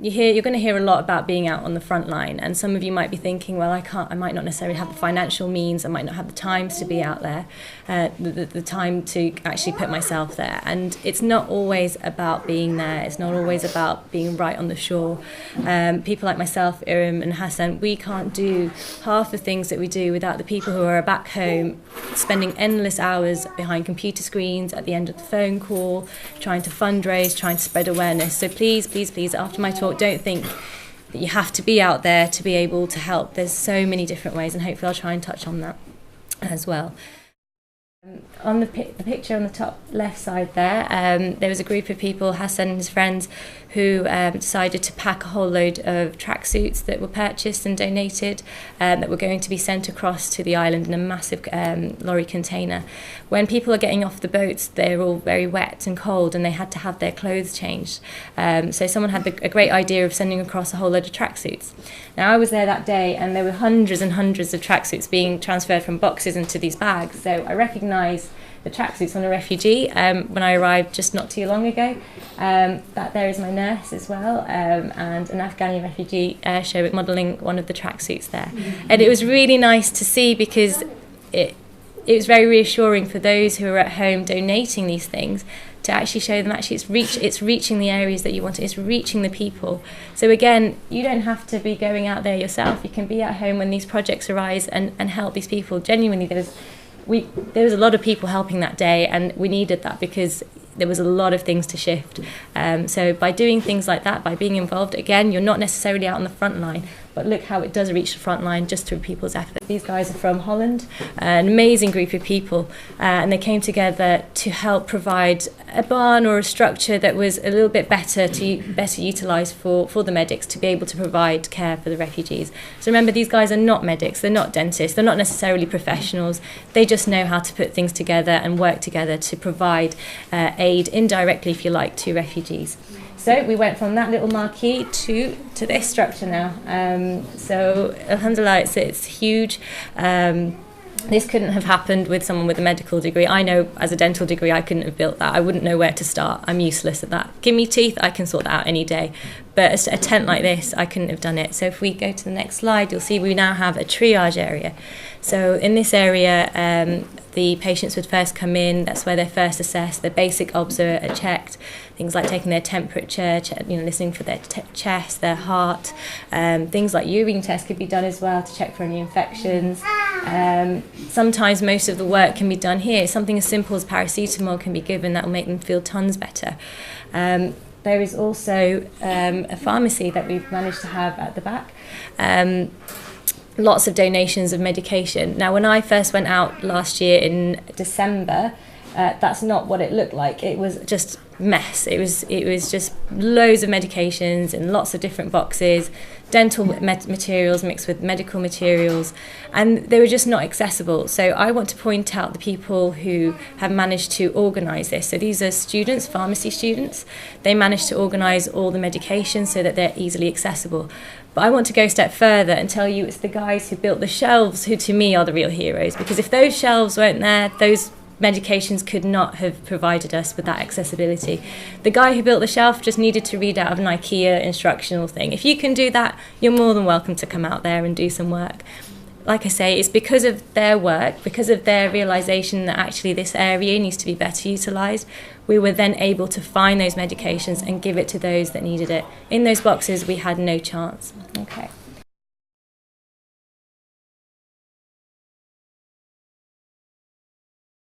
You're going to hear a lot about being out on the front line, and some of you might be thinking, well, I might not necessarily have the financial means, I might not have the times to be out there, the time to actually put myself there. And it's not always about being there, it's not always about being right on the shore. People like myself, Iram and Hassan, we can't do half the things that we do without the people who are back home spending endless hours behind computer screens, at the end of the phone call, trying to fundraise, trying to spread awareness. So please, please, please, after my talk, don't think that you have to be out there to be able to help. There's so many different ways, and hopefully I'll try and touch on that as well. On the picture on the top left side there was a group of people, Hassan and his friends, who decided to pack a whole load of tracksuits that were purchased and donated that were going to be sent across to the island in a massive lorry container. When people are getting off the boats, they're all very wet and cold, and they had to have their clothes changed. So someone had a great idea of sending across a whole load of tracksuits. Now, I was there that day, and there were hundreds and hundreds of tracksuits being transferred from boxes into these bags. So I recognised the tracksuits on a refugee when I arrived just not too long ago. That there is my nurse as well, and an Afghani refugee show modelling one of the tracksuits there. And it was really nice to see, because it was very reassuring for those who are at home donating these things, to actually show them actually it's reaching the areas that you want, it's reaching the people. So again, you don't have to be going out there yourself. You can be at home when these projects arise and help these people. Genuinely, there was a lot of people helping that day, and we needed that because there was a lot of things to shift. So by doing things like that, by being involved, again, you're not necessarily out on the front line, but look how it does reach the front line just through people's effort. These guys are from Holland, an amazing group of people, and they came together to help provide a barn or a structure that was a little bit better utilised for the medics to be able to provide care for the refugees. So remember, these guys are not medics, they're not dentists, they're not necessarily professionals. They just know how to put things together and work together to provide aid indirectly, if you like, to refugees. So we went from that little marquee to this structure now. So alhamdulillah, it's huge. This couldn't have happened with someone with a medical degree. I know as a dental degree I couldn't have built that. I wouldn't know where to start. I'm useless at that. Give me teeth, I can sort that out any day. But a tent like this, I couldn't have done it. So if we go to the next slide, you'll see we now have a triage area. So in this area, the patients would first come in. That's where they're first assessed. Their basic obs are checked. Things like taking their temperature, listening for their chest, their heart. Things like urine tests could be done as well to check for any infections. Sometimes most of the work can be done here. Something as simple as paracetamol can be given that will make them feel tons better. There is also a pharmacy that we've managed to have at the back. Lots of donations of medication. Now, when I first went out last year in December, that's not what it looked like. It was just mess. It was just loads of medications in lots of different boxes, dental materials mixed with medical materials, and they were just not accessible. So I want to point out the people who have managed to organise this. So these are students, pharmacy students. They managed to organise all the medications so that they're easily accessible. But I want to go a step further and tell you it's the guys who built the shelves who, to me, are the real heroes. Because if those shelves weren't there, those medications could not have provided us with that accessibility. The guy who built the shelf just needed to read out of an IKEA instructional thing. If you can do that, you're more than welcome to come out there and do some work. Like I say, it's because of their work, because of their realisation that actually this area needs to be better utilised, we were then able to find those medications and give it to those that needed it. In those boxes, we had no chance. Okay.